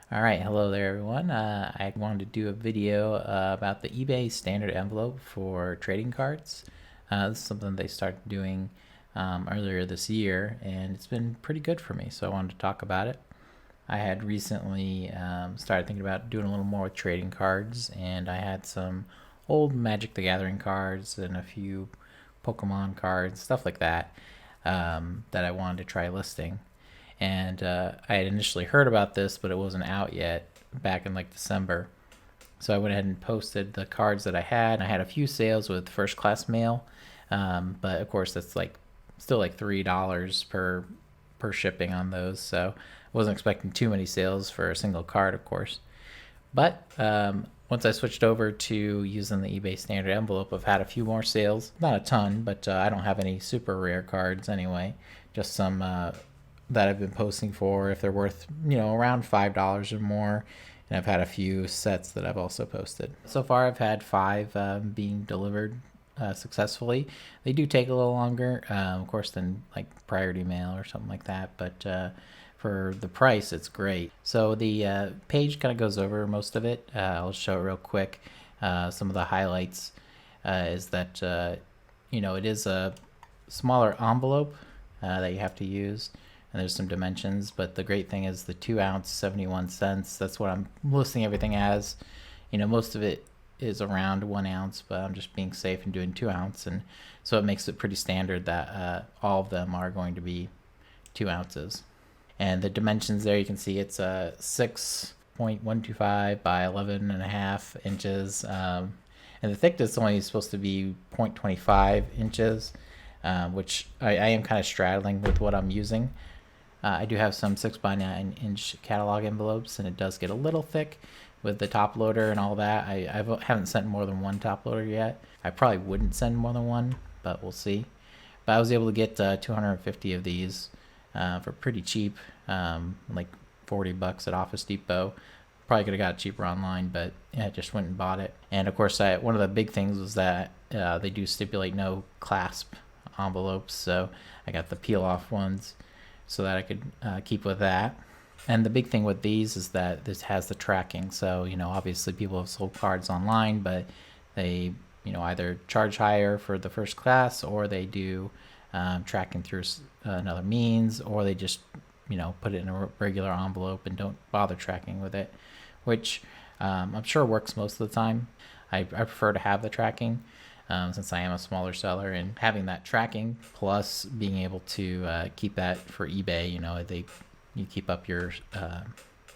All right, hello there, everyone. I wanted to do a video about the eBay standard envelope for trading cards. This is something they started doing earlier this year, and it's been pretty good for me, so I wanted to talk about it. I had recently started thinking about doing a little more with trading cards, and I had some old Magic the Gathering cards and a few Pokemon cards, stuff like that, that I wanted to try listing. And I had initially heard about this, but it wasn't out yet back in like December. So I went ahead and posted the cards that I had. I had a few sales with first class mail, but of course that's like still like $3 per shipping on those. So I wasn't expecting too many sales for a single card, of course. But once I switched over to using the eBay standard envelope, I've had a few more sales. Not a ton, but I don't have any super rare cards anyway. Just some that I've been posting for if they're worth, around $5 or more. And I've had a few sets that I've also posted. So far, I've had five being delivered successfully. They do take a little longer, of course, than like priority mail or something like that. But for the price, it's great. So the page kind of goes over most of it. I'll show it real quick. Some of the highlights is that it is a smaller envelope that you have to use, and there's some dimensions. But the great thing is the 2 ounce, 71 cents. That's what I'm listing everything as. Most of it is around 1 ounce, but I'm just being safe and doing 2 ounce, and so it makes it pretty standard that all of them are going to be 2 ounces. And the dimensions there, you can see it's a 6.125 by 11.5 inches, and the thickness is only supposed to be 0.25 inches, which I am kind of straddling with what I'm using. I do have some 6 by 9 inch catalog envelopes, and it does get a little thick with the top loader and all that. I haven't sent more than one top loader yet. I probably wouldn't send more than one, but we'll see. But I was able to get 250 of these for pretty cheap, like $40 at Office Depot. Probably could have got it cheaper online, but I just went and bought it. And of course, one of the big things was that they do stipulate no clasp envelopes, so I got the peel off ones so that I could keep with that. And the big thing with these is that this has the tracking. So, obviously people have sold cards online, but they, either charge higher for the first class, or they do tracking through another means, or they just, put it in a regular envelope and don't bother tracking with it, which I'm sure works most of the time. I prefer to have the tracking. Since I am a smaller seller, and having that tracking plus being able to keep that for eBay, you keep up your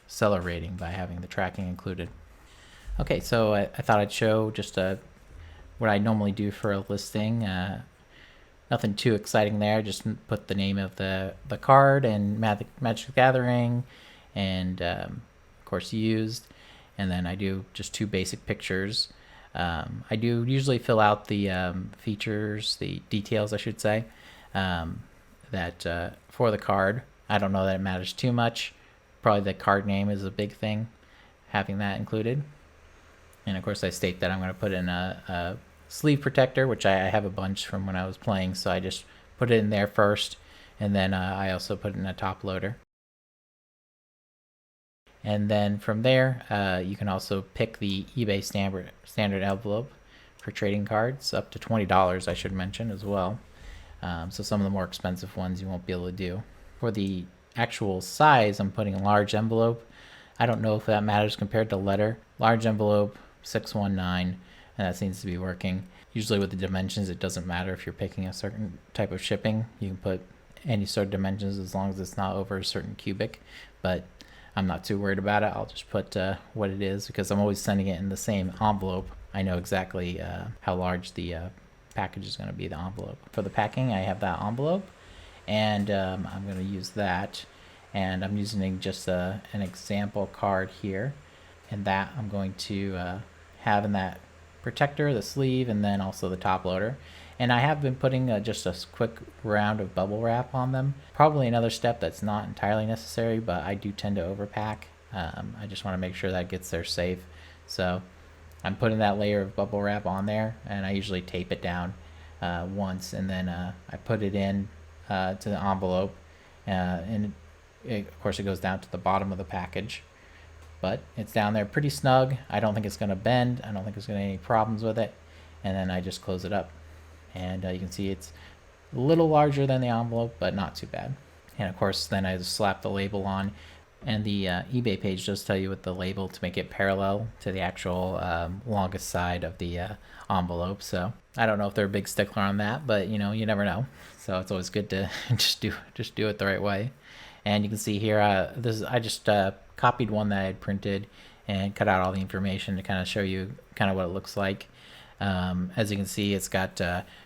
seller rating by having the tracking included. Okay, so I thought I'd show just what I normally do for a listing. Nothing too exciting there. Just put the name of the card and Magic the Gathering, and of course used, and then I do just two basic pictures. I do usually fill out the features, the details, I should say, that for the card. I don't know that it matters too much. Probably the card name is a big thing, having that included. And of course, I state that I'm going to put in a sleeve protector, which I have a bunch from when I was playing, so I just put it in there first, and then I also put in a top loader. And then from there, you can also pick the eBay standard envelope for trading cards, up to $20, I should mention as well. So some of the more expensive ones you won't be able to do. For the actual size, I'm putting a large envelope. I don't know if that matters compared to letter. Large envelope, 619, and that seems to be working. Usually with the dimensions, it doesn't matter if you're picking a certain type of shipping. You can put any sort of dimensions as long as it's not over a certain cubic, but I'm not too worried about it. I'll just put what it is, because I'm always sending it in the same envelope. I know exactly how large the package is going to be, the envelope. For the packing, I have that envelope, and I'm going to use that. And I'm using just an example card here, and that I'm going to have in that protector, the sleeve, and then also the top loader. And I have been putting just a quick round of bubble wrap on them. Probably another step that's not entirely necessary, but I do tend to overpack. I just want to make sure that gets there safe. So I'm putting that layer of bubble wrap on there, and I usually tape it down once, and then I put it in to the envelope, and of course it goes down to the bottom of the package. but it's down there pretty snug. I don't think it's going to bend. I don't think there's going to be any problems with it. And then I just close it up. And you can see it's a little larger than the envelope, but not too bad. And of course, then I just slap the label on. And the eBay page does tell you with the label to make it parallel to the actual longest side of the envelope. So I don't know if they're a big stickler on that, but you know, you never know. So it's always good to just do it the right way. And you can see here, I just copied one that I had printed and cut out all the information to kind of show you kind of what it looks like. As you can see, it's got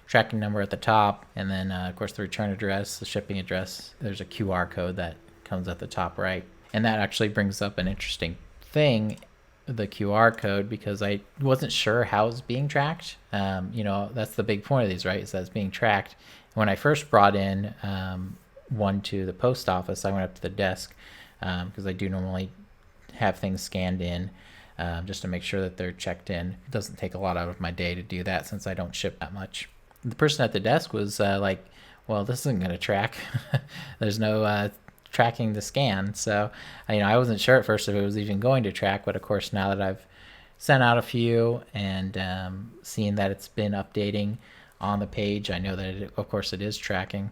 tracking number at the top, and then of course the return address, the shipping address. There's a QR code that comes at the top right. And that actually brings up an interesting thing, the QR code, because I wasn't sure how it's being tracked. You know, that's the big point of these, right? Is that it's being tracked. When I first brought in one to the post office, I went up to the desk because I do normally have things scanned in just to make sure that they're checked in. It doesn't take a lot out of my day to do that since I don't ship that much. The person at the desk was like, well, this isn't going to track. There's no tracking the scan. So, you know, I wasn't sure at first if it was even going to track, but of course, now that I've sent out a few and seeing that it's been updating on the page, I know that of course it is tracking.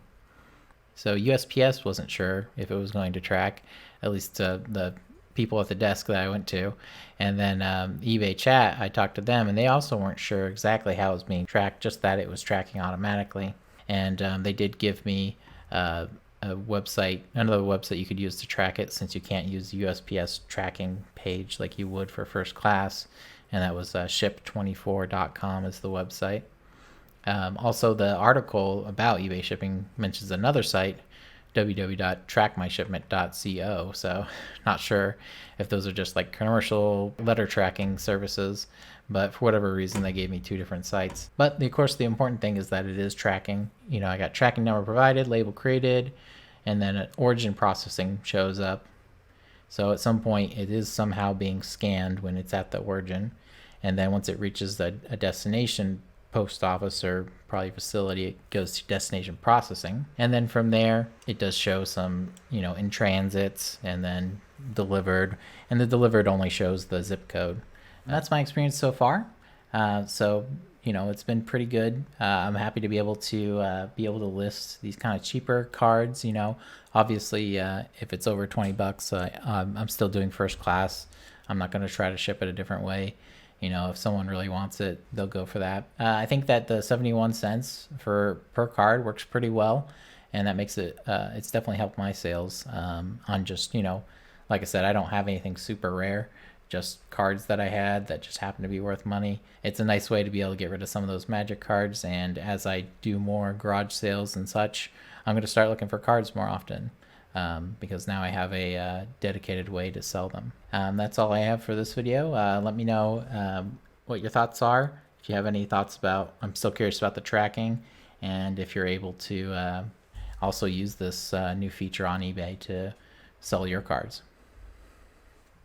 So USPS wasn't sure if it was going to track, at least the people at the desk that I went to. And then eBay chat, I talked to them and they also weren't sure exactly how it was being tracked, just that it was tracking automatically. And they did give me a website, another website you could use to track it, since you can't use the USPS tracking page like you would for first class. And that was ship24.com is the website. Also, the article about eBay shipping mentions another site, www.trackmyshipment.co. So not sure if those are just like commercial letter tracking services, but for whatever reason they gave me two different sites. But of course the important thing is that it is tracking. You know, I got tracking number provided, label created, and then an origin processing shows up. So at some point it is somehow being scanned when it's at the origin, and then once it reaches a destination post office or probably facility, it goes to destination processing. And then from there, it does show some, you know, in transits and then delivered. And the delivered only shows the zip code. And that's my experience so far. So, you know, it's been pretty good. I'm happy to be able to list these kind of cheaper cards. You know, obviously, if it's over $20, I'm still doing first class. I'm not going to try to ship it a different way. You know, if someone really wants it, they'll go for that. I think that the 71 cents per card works pretty well, and that makes it, it's definitely helped my sales on just, you know, like I said, I don't have anything super rare, just cards that I had that just happen to be worth money. It's a nice way to be able to get rid of some of those magic cards, and as I do more garage sales and such, I'm going to start looking for cards more often. Because now I have a dedicated way to sell them. That's all I have for this video. Let me know what your thoughts are. If you have any thoughts about, I'm still curious about the tracking, and if you're able to also use this new feature on eBay to sell your cards.